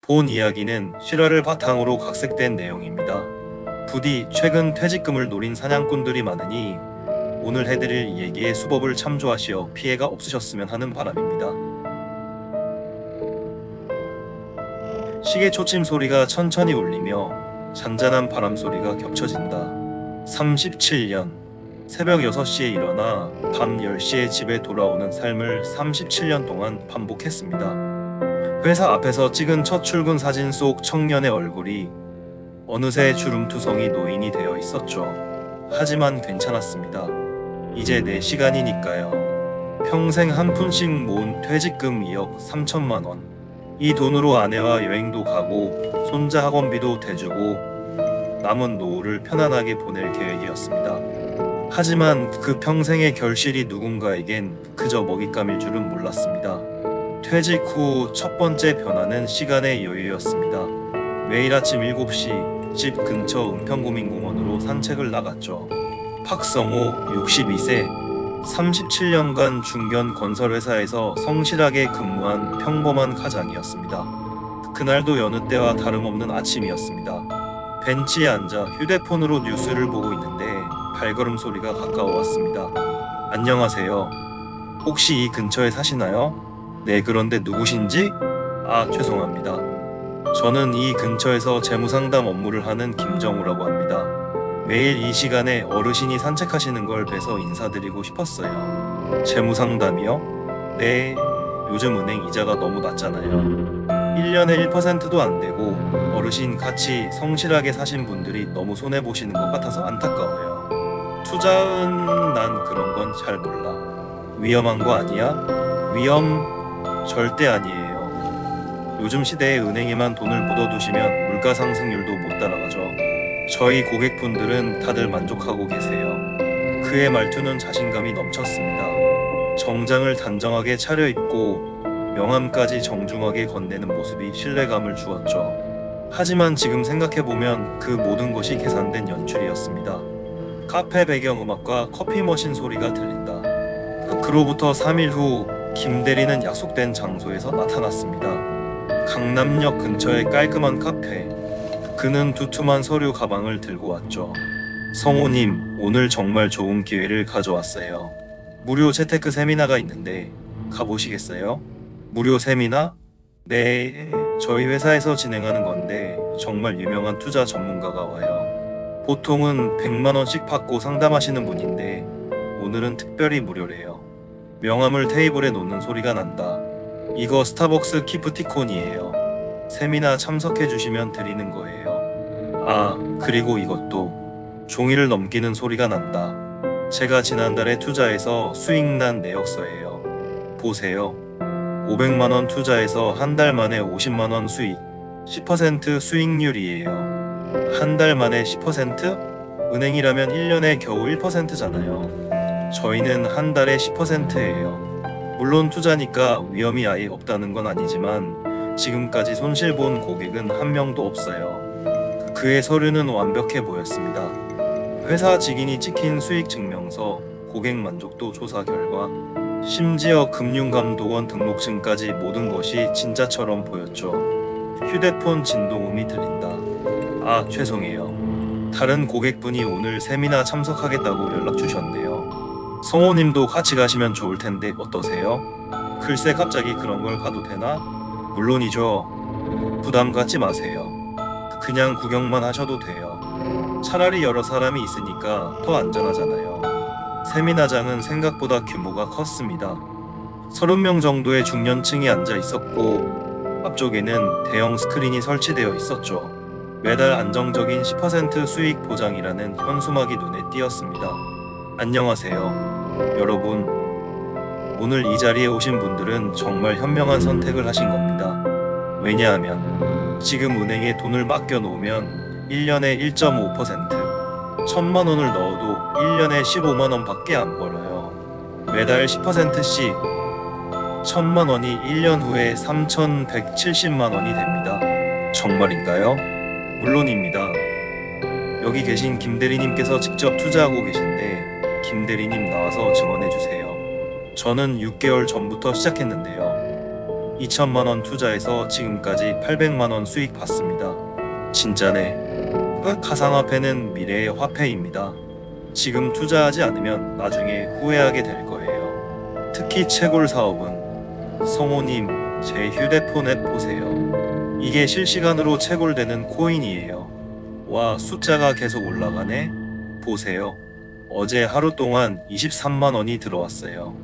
본 이야기는 실화를 바탕으로 각색된 내용입니다. 부디 최근 퇴직금을 노린 사냥꾼들이 많으니 오늘 해드릴 얘기의 수법을 참조하시어 피해가 없으셨으면 하는 바람입니다. 시계 초침 소리가 천천히 울리며 잔잔한 바람 소리가 겹쳐진다. 37년 새벽 6시에 일어나 밤 10시에 집에 돌아오는 삶을 37년 동안 반복했습니다. 회사 앞에서 찍은 첫 출근 사진 속 청년의 얼굴이 어느새 주름투성이 노인이 되어 있었죠. 하지만 괜찮았습니다. 이제 내 시간이니까요. 평생 한 푼씩 모은 퇴직금 2억 3천만 원. 이 돈으로 아내와 여행도 가고 손자 학원비도 대주고 남은 노후를 편안하게 보낼 계획이었습니다. 하지만 그 평생의 결실이 누군가에겐 그저 먹잇감일 줄은 몰랐습니다. 퇴직 후 첫 번째 변화는 시간의 여유였습니다. 매일 아침 7시 집 근처 은평구민공원으로 산책을 나갔죠. 박성호 62세 37년간 중견 건설회사에서 성실하게 근무한 평범한 가장이었습니다. 그날도 여느 때와 다름없는 아침이었습니다. 벤치에 앉아 휴대폰으로 뉴스를 보고 있는데 발걸음 소리가 가까워왔습니다. 안녕하세요. 혹시 이 근처에 사시나요? 네, 그런데 누구신지? 아, 죄송합니다. 저는 이 근처에서 재무상담 업무를 하는 김정우라고 합니다. 매일 이 시간에 어르신이 산책하시는 걸 뵈서 인사드리고 싶었어요. 재무상담이요? 네, 요즘 은행 이자가 너무 낮잖아요. 1년에 1%도 안 되고 어르신 같이 성실하게 사신 분들이 너무 손해보시는 것 같아서 안타까워요. 투자은 난 그런 건 잘 몰라. 위험한 거 아니야? 위험? 절대 아니에요. 요즘 시대에 은행에만 돈을 묻어두시면 물가 상승률도 못 따라가죠. 저희 고객분들은 다들 만족하고 계세요. 그의 말투는 자신감이 넘쳤습니다. 정장을 단정하게 차려입고 명함까지 정중하게 건네는 모습이 신뢰감을 주었죠. 하지만 지금 생각해보면 그 모든 것이 계산된 연출이었습니다. 카페 배경음악과 커피 머신 소리가 들린다. 그로부터 3일 후 김 대리는 약속된 장소에서 나타났습니다. 강남역 근처의 깔끔한 카페. 그는 두툼한 서류 가방을 들고 왔죠. 성우님, 오늘 정말 좋은 기회를 가져왔어요. 무료 재테크 세미나가 있는데 가보시겠어요? 무료 세미나? 네, 저희 회사에서 진행하는 건데 정말 유명한 투자 전문가가 와요. 보통은 100만 원씩 받고 상담하시는 분인데 오늘은 특별히 무료래요. 명함을 테이블에 놓는 소리가 난다. 이거 스타벅스 기프티콘이에요. 세미나 참석해 주시면 드리는 거예요. 아, 그리고 이것도. 종이를 넘기는 소리가 난다. 제가 지난달에 투자해서 수익난 내역서예요. 보세요. 500만 원 투자해서 한 달 만에 50만 원 수익. 10% 수익률이에요. 한 달 만에 10%? 은행이라면 1년에 겨우 1%잖아요. 저희는 한 달에 10%예요. 물론 투자니까 위험이 아예 없다는 건 아니지만 지금까지 손실 본 고객은 한 명도 없어요. 그의 서류는 완벽해 보였습니다. 회사 직인이 찍힌 수익 증명서, 고객 만족도 조사 결과, 심지어 금융감독원 등록증까지 모든 것이 진짜처럼 보였죠. 휴대폰 진동음이 들린다. 아, 죄송해요. 다른 고객분이 오늘 세미나 참석하겠다고 연락 주셨네요. 성호님도 같이 가시면 좋을 텐데 어떠세요? 글쎄, 갑자기 그런 걸 가도 되나? 물론이죠. 부담 갖지 마세요. 그냥 구경만 하셔도 돼요. 차라리 여러 사람이 있으니까 더 안전하잖아요. 세미나장은 생각보다 규모가 컸습니다. 30명 정도의 중년층이 앉아 있었고 앞쪽에는 대형 스크린이 설치되어 있었죠. 매달 안정적인 10% 수익 보장이라는 현수막이 눈에 띄었습니다. 안녕하세요. 여러분, 오늘 이 자리에 오신 분들은 정말 현명한 선택을 하신 겁니다. 왜냐하면 지금 은행에 돈을 맡겨 놓으면 1년에 1.5%, 1,000만 원을 넣어도 1년에 15만 원밖에 안 벌어요. 매달 10%씩 1,000만 원이 1년 후에 3,170만 원이 됩니다. 정말인가요? 물론입니다. 여기 계신 김 대리님께서 직접 투자하고 계신데 김 대리님 나와서 증언해 주세요. 저는 6개월 전부터 시작했는데요. 2천만원 투자해서 지금까지 800만원 수익 봤습니다. 진짜네. 가상화폐는 미래의 화폐입니다. 지금 투자하지 않으면 나중에 후회하게 될 거예요. 특히 채굴 사업은 성호님 제 휴대폰 앱 보세요. 이게 실시간으로 채굴되는 코인이에요. 와, 숫자가 계속 올라가네. 보세요. 어제 하루 동안 23만원이 들어왔어요.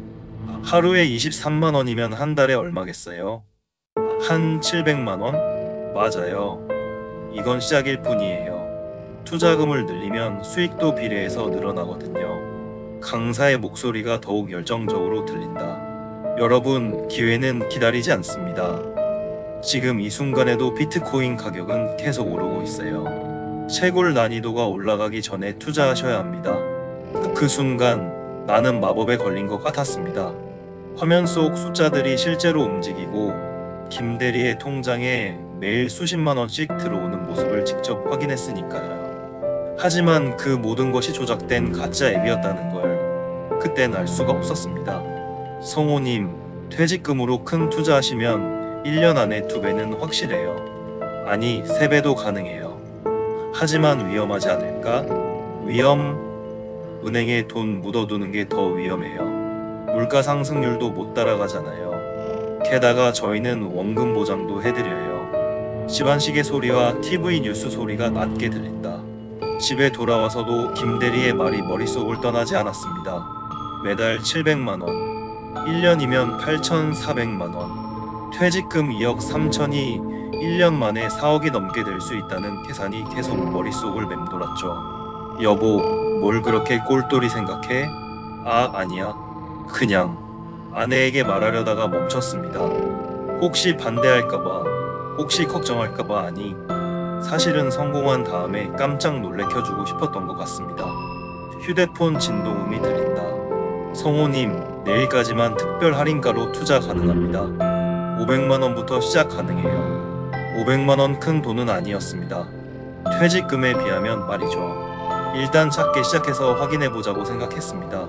하루에 23만원이면 한 달에 얼마겠어요? 한 700만원? 맞아요. 이건 시작일 뿐이에요. 투자금을 늘리면 수익도 비례해서 늘어나거든요. 강사의 목소리가 더욱 열정적으로 들린다. 여러분, 기회는 기다리지 않습니다. 지금 이 순간에도 비트코인 가격은 계속 오르고 있어요. 채굴 난이도가 올라가기 전에 투자하셔야 합니다. 그 순간 나는 마법에 걸린 것 같았습니다. 화면 속 숫자들이 실제로 움직이고 김대리의 통장에 매일 수십만 원씩 들어오는 모습을 직접 확인했으니까요. 하지만 그 모든 것이 조작된 가짜 앱이었다는 걸 그땐 알 수가 없었습니다. 성호님, 퇴직금으로 큰 투자하시면 1년 안에 2배는 확실해요. 아니, 3배도 가능해요. 하지만 위험하지 않을까? 은행에 돈 묻어두는 게 더 위험해요. 물가 상승률도 못 따라가잖아요. 게다가 저희는 원금 보장도 해드려요. 집안 시계 소리와 TV 뉴스 소리가 낮게 들린다. 집에 돌아와서도 김대리의 말이 머릿속을 떠나지 않았습니다. 매달 700만원, 1년이면 8,400만원, 퇴직금 2억 3천이 1년 만에 4억이 넘게 될 수 있다는 계산이 계속 머릿속을 맴돌았죠. 여보, 뭘 그렇게 꼴똘히 생각해? 아니야. 그냥 아내에게 말하려다가 멈췄습니다. 혹시 반대할까봐, 혹시 걱정할까봐. 아니, 사실은 성공한 다음에 깜짝 놀래켜주고 싶었던 것 같습니다. 휴대폰 진동음이 들린다. 성호님, 내일까지만 특별 할인가로 투자 가능합니다. 500만원부터 시작 가능해요. 500만원 큰 돈은 아니었습니다. 퇴직금에 비하면 말이죠. 일단 작게 시작해서 확인해보자고 생각했습니다.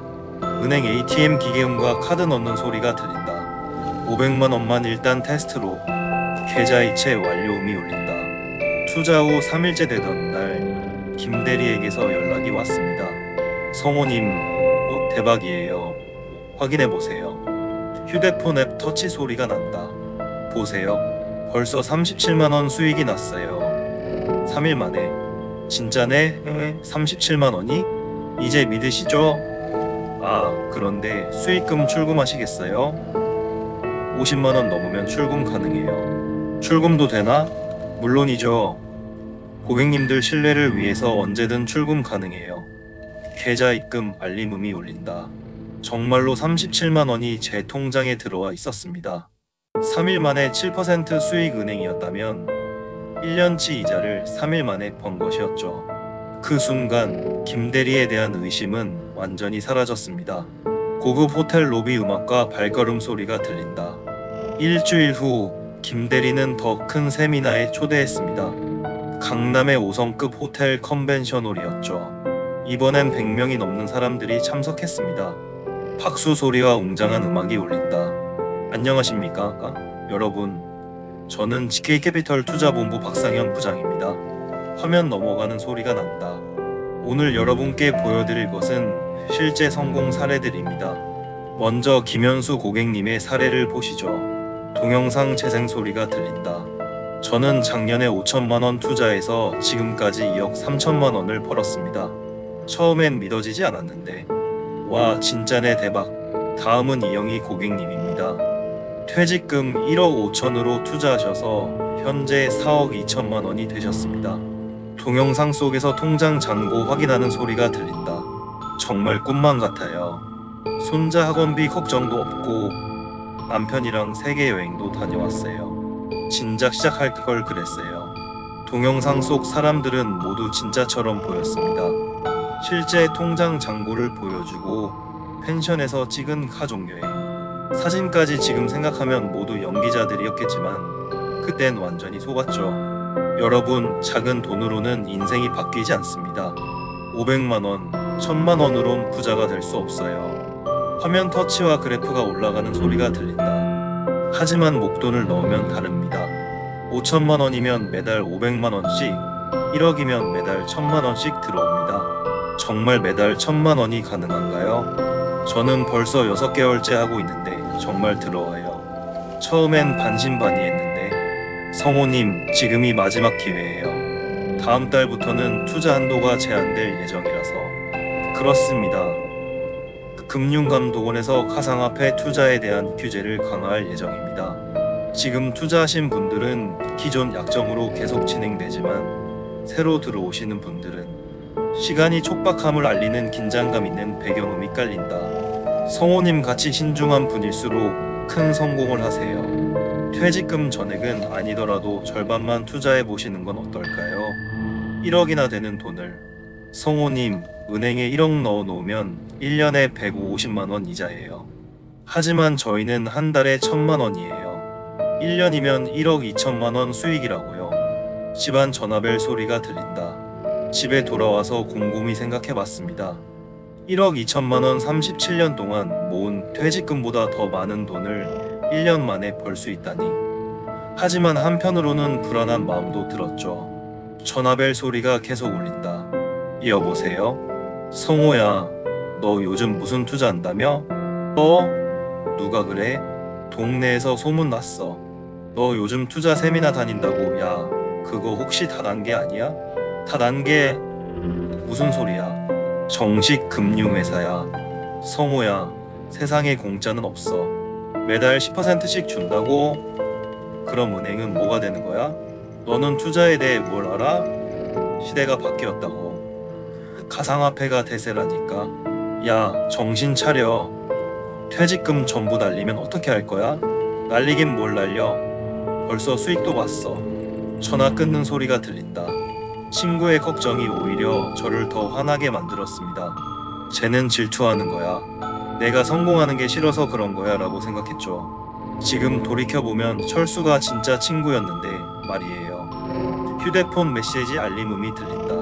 은행 ATM 기계음과 카드 넣는 소리가 들린다. 500만원만 일단 테스트로. 계좌 이체 완료음이 울린다. 투자 후 3일째 되던 날 김대리에게서 연락이 왔습니다. 성호님, 대박이에요. 확인해보세요. 휴대폰 앱 터치 소리가 난다. 보세요. 벌써 37만원 수익이 났어요. 3일 만에. 진짜네? 37만원이? 이제 믿으시죠? 그런데 수익금 출금하시겠어요? 50만원 넘으면 출금 가능해요. 출금도 되나? 물론이죠. 고객님들 신뢰를 위해서 언제든 출금 가능해요. 계좌 입금 알림음이 울린다. 정말로 37만원이 제 통장에 들어와 있었습니다. 3일 만에 7% 수익 은행이었다면 1년치 이자를 3일 만에 번 것이었죠. 그 순간 김대리에 대한 의심은 완전히 사라졌습니다. 고급 호텔 로비 음악과 발걸음 소리가 들린다. 일주일 후 김대리는 더 큰 세미나에 초대했습니다. 강남의 5성급 호텔 컨벤션홀이었죠. 이번엔 100명이 넘는 사람들이 참석했습니다. 박수 소리와 웅장한 음악이 울린다. 안녕하십니까? 여러분, 저는 GK캐피털 투자본부 박상현 부장입니다. 화면 넘어가는 소리가 난다. 오늘 여러분께 보여드릴 것은 실제 성공 사례들입니다. 먼저 김현수 고객님의 사례를 보시죠. 동영상 재생 소리가 들린다. 저는 작년에 5천만원 투자해서 지금까지 2억 3천만원을 벌었습니다. 처음엔 믿어지지 않았는데 와, 진짜네, 대박. 다음은 이영희 고객님입니다. 퇴직금 1억 5천으로 투자하셔서 현재 4억 2천만원이 되셨습니다. 동영상 속에서 통장 잔고 확인하는 소리가 들린다. 정말 꿈만 같아요. 손자 학원비 걱정도 없고 남편이랑 세계 여행도 다녀왔어요. 진작 시작할 걸 그랬어요. 동영상 속 사람들은 모두 진짜처럼 보였습니다. 실제 통장 잔고를 보여주고 펜션에서 찍은 가족여행, 사진까지 지금 생각하면 모두 연기자들이었겠지만 그땐 완전히 속았죠. 여러분, 작은 돈으로는 인생이 바뀌지 않습니다. 500만원, 1000만원으론 부자가 될 수 없어요. 화면 터치와 그래프가 올라가는 소리가 들린다. 하지만 목돈을 넣으면 다릅니다. 5천만 원이면 매달 500만 원씩, 1억이면 매달 1천만 원씩 들어옵니다. 정말 매달 1천만 원이 가능한가요? 저는 벌써 6개월째 하고 있는데 정말 들어와요. 처음엔 반신반의했는데 성호님, 지금이 마지막 기회예요. 다음 달부터는 투자 한도가 제한될 예정이라서. 그렇습니다. 금융감독원에서 가상화폐 투자에 대한 규제를 강화할 예정입니다. 지금 투자하신 분들은 기존 약정으로 계속 진행되지만 새로 들어오시는 분들은 시간이 촉박함을 알리는 긴장감 있는 배경음이 깔린다. 성호님 같이 신중한 분일수록 큰 성공을 하세요. 퇴직금 전액은 아니더라도 절반만 투자해 보시는 건 어떨까요? 1억이나 되는 돈을. 성호님, 은행에 1억 넣어 놓으면 1년에 150만 원 이자예요. 하지만 저희는 한 달에 1,000만 원이에요. 1년이면 1억 2천만 원 수익이라고요. 집안 전화벨 소리가 들린다. 집에 돌아와서 곰곰이 생각해 봤습니다. 1억 2천만 원 37년 동안 모은 퇴직금보다 더 많은 돈을 1년 만에 벌 수 있다니. 하지만 한편으로는 불안한 마음도 들었죠. 전화벨 소리가 계속 울린다. 여보세요? 성호야, 너 요즘 무슨 투자한다며? 누가 그래? 동네에서 소문났어. 너 요즘 투자 세미나 다닌다고. 야, 그거 혹시 다단계 아니야? 다단계? 무슨 소리야? 정식 금융회사야. 성호야, 세상에 공짜는 없어. 매달 10%씩 준다고? 그럼 은행은 뭐가 되는 거야? 너는 투자에 대해 뭘 알아? 시대가 바뀌었다고. 가상화폐가 대세라니까. 야, 정신 차려. 퇴직금 전부 날리면 어떻게 할 거야? 날리긴 뭘 날려. 벌써 수익도 봤어. 전화 끊는 소리가 들린다. 친구의 걱정이 오히려 저를 더 화나게 만들었습니다. 쟤는 질투하는 거야. 내가 성공하는 게 싫어서 그런 거야 라고 생각했죠. 지금 돌이켜보면 철수가 진짜 친구였는데 말이에요. 휴대폰 메시지 알림음이 들린다.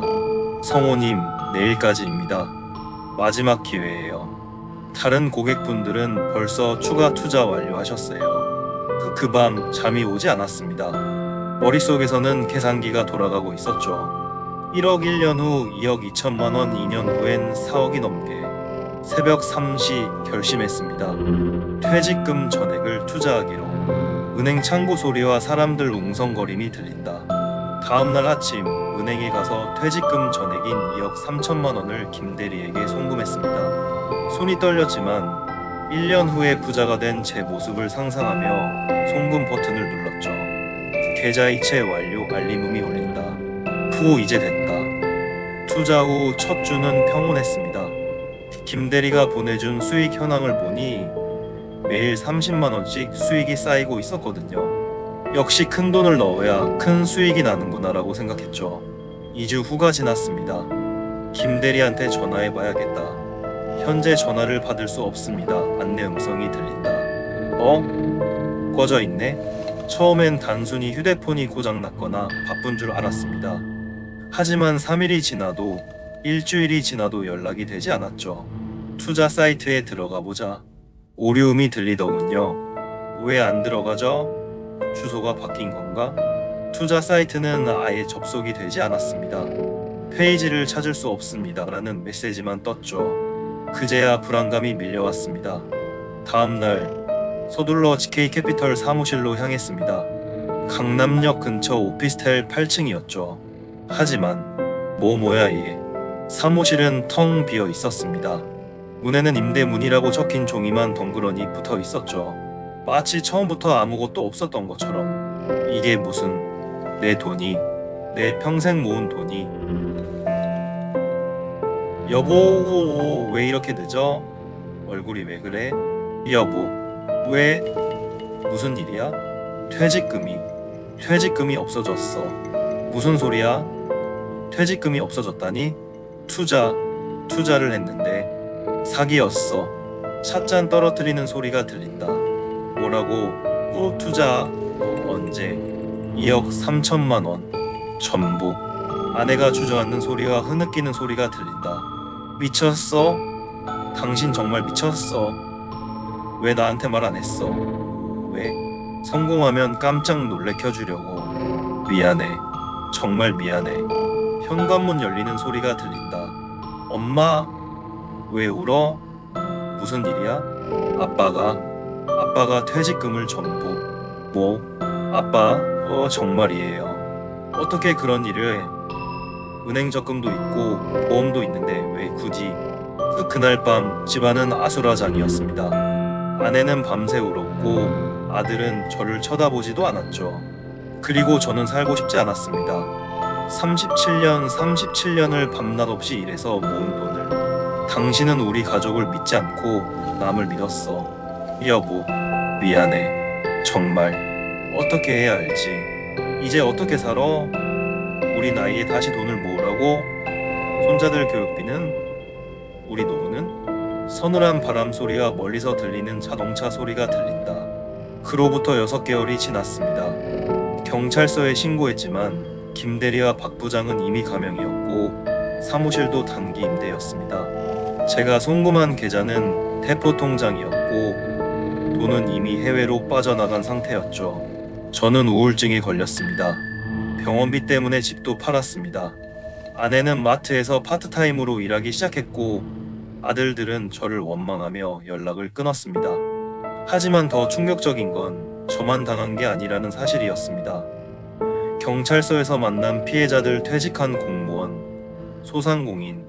성호님, 내일까지입니다. 마지막 기회예요. 다른 고객분들은 벌써 추가 투자 완료하셨어요. 그 밤 잠이 오지 않았습니다. 머릿속에서는 계산기가 돌아가고 있었죠. 1억 1년 후 2억 2천만 원, 2년 후엔 4억이 넘게. 새벽 3시 결심했습니다. 퇴직금 전액을 투자하기로. 은행 창구 소리와 사람들 웅성거림이 들린다. 다음날 아침 은행에 가서 퇴직금 전액인 2억 3천만 원을 김대리에게 송금했습니다. 손이 떨렸지만 1년 후에 부자가 된 제 모습을 상상하며 송금 버튼을 눌렀죠. 계좌 이체 완료 알림음이 울린다. 후, 이제 됐다. 투자 후 첫 주는 평온했습니다. 김대리가 보내준 수익 현황을 보니 매일 30만 원씩 수익이 쌓이고 있었거든요. 역시 큰 돈을 넣어야 큰 수익이 나는구나 라고 생각했죠. 2주 후가 지났습니다. 김대리한테 전화해봐야겠다. 현재 전화를 받을 수 없습니다. 안내 음성이 들린다. 꺼져 있네? 처음엔 단순히 휴대폰이 고장났거나 바쁜 줄 알았습니다. 하지만 3일이 지나도 일주일이 지나도 연락이 되지 않았죠. 투자 사이트에 들어가 보자. 오류음이 들리더군요. 왜 안 들어가죠? 주소가 바뀐 건가? 투자 사이트는 아예 접속이 되지 않았습니다. 페이지를 찾을 수 없습니다 라는 메시지만 떴죠. 그제야 불안감이 밀려왔습니다. 다음날 서둘러 GK캐피털 사무실로 향했습니다. 강남역 근처 오피스텔 8층이었죠. 하지만 뭐야 이게. 사무실은 텅 비어 있었습니다. 문에는 임대문이라고 적힌 종이만 덩그러니 붙어 있었죠. 마치 처음부터 아무것도 없었던 것처럼. 이게 무슨, 내 돈이, 내 평생 모은 돈이. 여보, 왜 이렇게 늦어? 얼굴이 왜 그래? 여보, 왜? 무슨 일이야? 퇴직금이 없어졌어. 무슨 소리야? 퇴직금이 없어졌다니? 투자를 했는데 사기였어. 찻잔 떨어뜨리는 소리가 들린다. 뭐라고? 투자? 언제? 2억 3천만 원. 전부. 아내가 주저앉는 소리와 흐느끼는 소리가 들린다. 미쳤어? 당신 정말 미쳤어? 왜 나한테 말 안 했어? 왜? 성공하면 깜짝 놀래켜주려고. 미안해. 정말 미안해. 현관문 열리는 소리가 들린다. 엄마, 왜 울어? 무슨 일이야? 아빠가 퇴직금을 전부. 뭐? 아빠, 정말이에요. 어떻게 그런 일을 해? 은행 적금도 있고 보험도 있는데 왜 굳이? 그날 밤 집안은 아수라장이었습니다. 아내는 밤새 울었고 아들은 저를 쳐다보지도 않았죠. 그리고 저는 살고 싶지 않았습니다. 37년을 밤낮 없이 일해서 모은 돈을. 당신은 우리 가족을 믿지 않고 남을 믿었어. 여보, 미안해. 정말. 어떻게 해야 알지? 이제 어떻게 살아? 우리 나이에 다시 돈을 모으라고? 손자들 교육비는? 우리 노후는? 서늘한 바람 소리와 멀리서 들리는 자동차 소리가 들린다. 그로부터 6개월이 지났습니다. 경찰서에 신고했지만 김대리와 박 부장은 이미 가명이었고 사무실도 단기 임대였습니다. 제가 송금한 계좌는 대포 통장이었고 돈은 이미 해외로 빠져나간 상태였죠. 저는 우울증에 걸렸습니다. 병원비 때문에 집도 팔았습니다. 아내는 마트에서 파트타임으로 일하기 시작했고 아들들은 저를 원망하며 연락을 끊었습니다. 하지만 더 충격적인 건 저만 당한 게 아니라는 사실이었습니다. 경찰서에서 만난 피해자들, 퇴직한 공무원, 소상공인,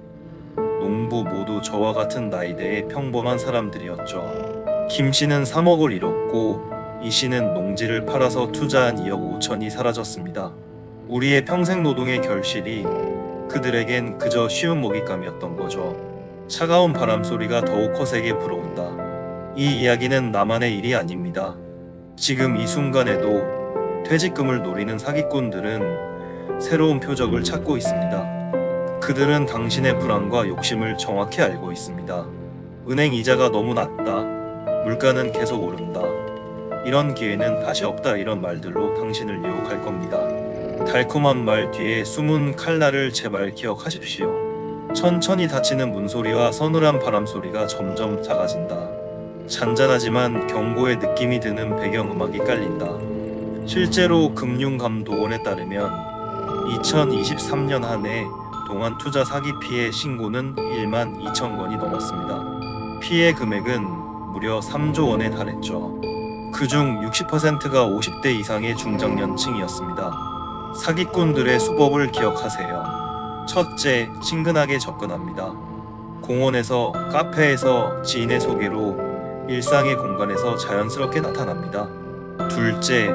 농부 모두 저와 같은 나이대의 평범한 사람들이었죠. 김 씨는 3억을 잃었고 이 씨는 농지를 팔아서 투자한 2억 5천이 사라졌습니다. 우리의 평생 노동의 결실이 그들에겐 그저 쉬운 먹잇감이었던 거죠. 차가운 바람 소리가 더욱 거세게 불어온다. 이 이야기는 나만의 일이 아닙니다. 지금 이 순간에도 퇴직금을 노리는 사기꾼들은 새로운 표적을 찾고 있습니다. 그들은 당신의 불안과 욕심을 정확히 알고 있습니다. 은행 이자가 너무 낮다. 물가는 계속 오른다. 이런 기회는 다시 없다. 이런 말들로 당신을 유혹할 겁니다. 달콤한 말 뒤에 숨은 칼날을 제발 기억하십시오. 천천히 닫히는 문소리와 서늘한 바람소리가 점점 작아진다. 잔잔하지만 경고의 느낌이 드는 배경음악이 깔린다. 실제로 금융감독원에 따르면 2023년 한 해 동안 투자 사기 피해 신고는 1만 2천 건이 넘었습니다. 피해 금액은 무려 3조 원에 달했죠. 그중 60%가 50대 이상의 중장년층이었습니다. 사기꾼들의 수법을 기억하세요. 첫째, 친근하게 접근합니다. 공원에서, 카페에서, 지인의 소개로 일상의 공간에서 자연스럽게 나타납니다. 둘째,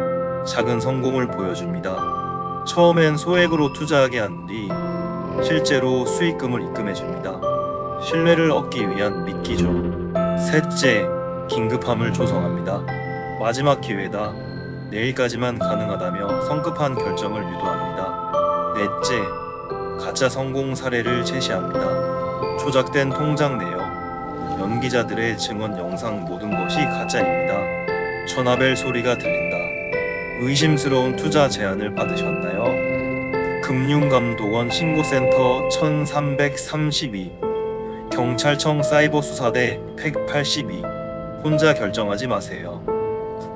작은 성공을 보여줍니다. 처음엔 소액으로 투자하게 한 뒤 실제로 수익금을 입금해줍니다. 신뢰를 얻기 위한 미끼죠. 셋째, 긴급함을 조성합니다. 마지막 기회다. 내일까지만 가능하다며 성급한 결정을 유도합니다. 넷째, 가짜 성공 사례를 제시합니다. 조작된 통장 내역, 연기자들의 증언 영상 모든 것이 가짜입니다. 전화벨 소리가 들린다. 의심스러운 투자 제안을 받으셨나요? 금융감독원 신고센터 1332, 경찰청 사이버수사대 182. 혼자 결정하지 마세요.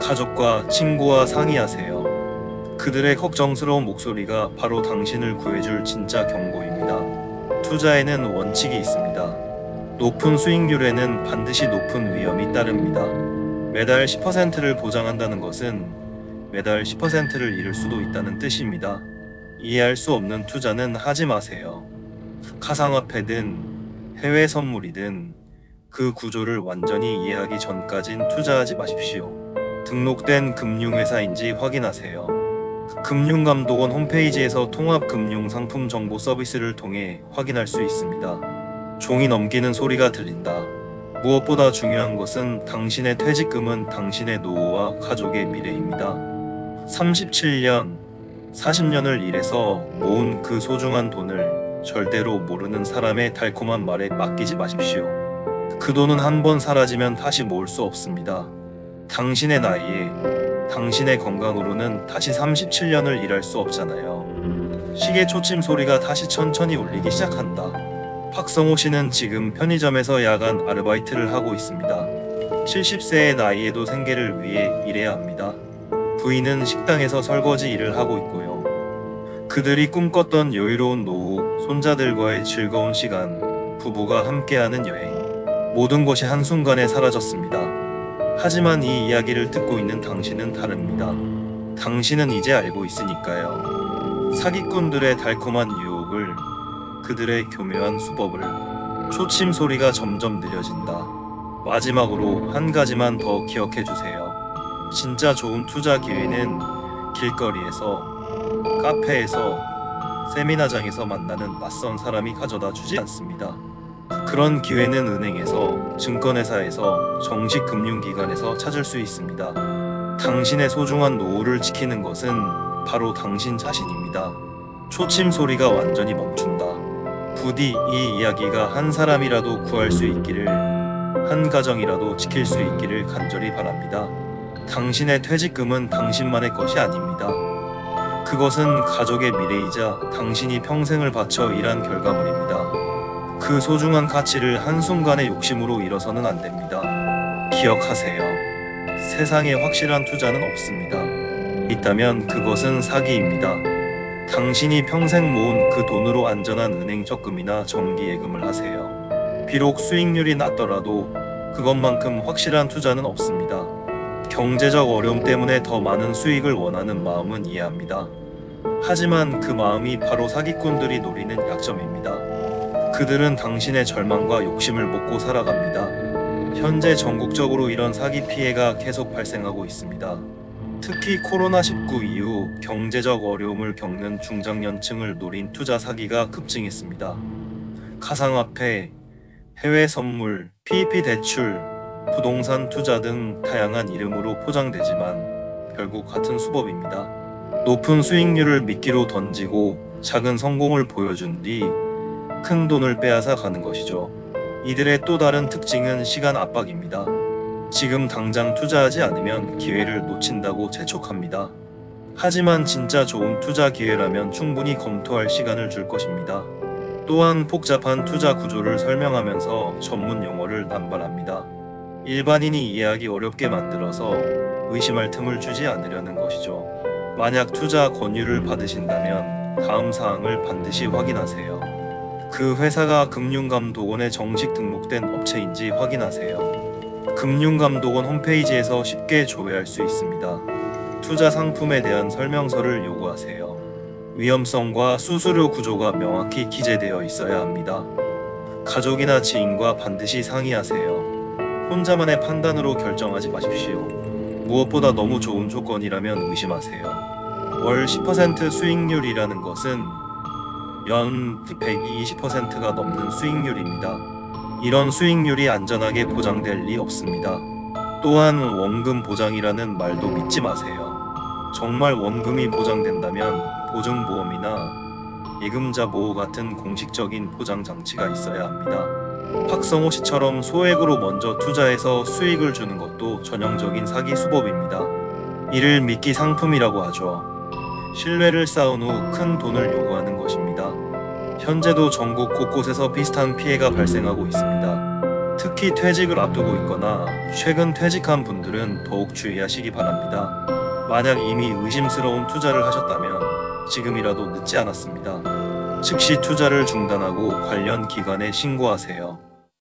가족과 친구와 상의하세요. 그들의 걱정스러운 목소리가 바로 당신을 구해줄 진짜 경고입니다. 투자에는 원칙이 있습니다. 높은 수익률에는 반드시 높은 위험이 따릅니다. 매달 10%를 보장한다는 것은 매달 10%를 잃을 수도 있다는 뜻입니다. 이해할 수 없는 투자는 하지 마세요. 가상화폐든 해외 선물이든 그 구조를 완전히 이해하기 전까진 투자하지 마십시오. 등록된 금융회사인지 확인하세요. 금융감독원 홈페이지에서 통합금융상품 정보 서비스를 통해 확인할 수 있습니다. 종이 넘기는 소리가 들린다. 무엇보다 중요한 것은 당신의 퇴직금은 당신의 노후와 가족의 미래입니다. 37년, 40년을 일해서 모은 그 소중한 돈을 절대로 모르는 사람의 달콤한 말에 맡기지 마십시오. 그 돈은 한 번 사라지면 다시 모을 수 없습니다. 당신의 나이에, 당신의 건강으로는 다시 37년을 일할 수 없잖아요. 시계 초침 소리가 다시 천천히 울리기 시작한다. 박성호 씨는 지금 편의점에서 야간 아르바이트를 하고 있습니다. 70세의 나이에도 생계를 위해 일해야 합니다. 부인은 식당에서 설거지 일을 하고 있고요. 그들이 꿈꿨던 여유로운 노후, 손자들과의 즐거운 시간, 부부가 함께하는 여행, 모든 것이 한순간에 사라졌습니다. 하지만 이 이야기를 듣고 있는 당신은 다릅니다. 당신은 이제 알고 있으니까요. 사기꾼들의 달콤한 유혹을, 그들의 교묘한 수법을. 초침 소리가 점점 느려진다. 마지막으로 한 가지만 더 기억해 주세요. 진짜 좋은 투자 기회는 길거리에서, 카페에서, 세미나장에서 만나는 낯선 사람이 가져다 주지 않습니다. 그런 기회는 은행에서, 증권회사에서, 정식 금융기관에서 찾을 수 있습니다. 당신의 소중한 노후를 지키는 것은 바로 당신 자신입니다. 초침 소리가 완전히 멈춘다. 부디 이 이야기가 한 사람이라도 구할 수 있기를, 한 가정이라도 지킬 수 있기를 간절히 바랍니다. 당신의 퇴직금은 당신만의 것이 아닙니다. 그것은 가족의 미래이자 당신이 평생을 바쳐 일한 결과물입니다. 그 소중한 가치를 한순간의 욕심으로 잃어서는 안 됩니다. 기억하세요. 세상에 확실한 투자는 없습니다. 있다면 그것은 사기입니다. 당신이 평생 모은 그 돈으로 안전한 은행 적금이나 정기예금을 하세요. 비록 수익률이 낮더라도 그것만큼 확실한 투자는 없습니다. 경제적 어려움 때문에 더 많은 수익을 원하는 마음은 이해합니다. 하지만 그 마음이 바로 사기꾼들이 노리는 약점입니다. 그들은 당신의 절망과 욕심을 먹고 살아갑니다. 현재 전국적으로 이런 사기 피해가 계속 발생하고 있습니다. 특히 코로나19 이후 경제적 어려움을 겪는 중장년층을 노린 투자 사기가 급증했습니다. 가상화폐, 해외 선물, PEP 대출, 부동산 투자 등 다양한 이름으로 포장되지만 결국 같은 수법입니다. 높은 수익률을 미끼로 던지고 작은 성공을 보여준 뒤 큰 돈을 빼앗아 가는 것이죠. 이들의 또 다른 특징은 시간 압박입니다. 지금 당장 투자하지 않으면 기회를 놓친다고 재촉합니다. 하지만 진짜 좋은 투자 기회라면 충분히 검토할 시간을 줄 것입니다. 또한 복잡한 투자 구조를 설명하면서 전문 용어를 남발합니다. 일반인이 이해하기 어렵게 만들어서 의심할 틈을 주지 않으려는 것이죠. 만약 투자 권유를 받으신다면 다음 사항을 반드시 확인하세요. 그 회사가 금융감독원에 정식 등록된 업체인지 확인하세요. 금융감독원 홈페이지에서 쉽게 조회할 수 있습니다. 투자 상품에 대한 설명서를 요구하세요. 위험성과 수수료 구조가 명확히 기재되어 있어야 합니다. 가족이나 지인과 반드시 상의하세요. 혼자만의 판단으로 결정하지 마십시오. 무엇보다 너무 좋은 조건이라면 의심하세요. 월 10% 수익률이라는 것은 연 120%가 넘는 수익률입니다. 이런 수익률이 안전하게 보장될 리 없습니다. 또한 원금 보장이라는 말도 믿지 마세요. 정말 원금이 보장된다면 보증보험이나 예금자 보호 같은 공식적인 보장 장치가 있어야 합니다. 박성호 씨처럼 소액으로 먼저 투자해서 수익을 주는 것도 전형적인 사기 수법입니다. 이를 미끼 상품이라고 하죠. 신뢰를 쌓은 후 큰 돈을 요구하는 것입니다. 현재도 전국 곳곳에서 비슷한 피해가 발생하고 있습니다. 특히 퇴직을 앞두고 있거나 최근 퇴직한 분들은 더욱 주의하시기 바랍니다. 만약 이미 의심스러운 투자를 하셨다면 지금이라도 늦지 않았습니다. 즉시 투자를 중단하고 관련 기관에 신고하세요.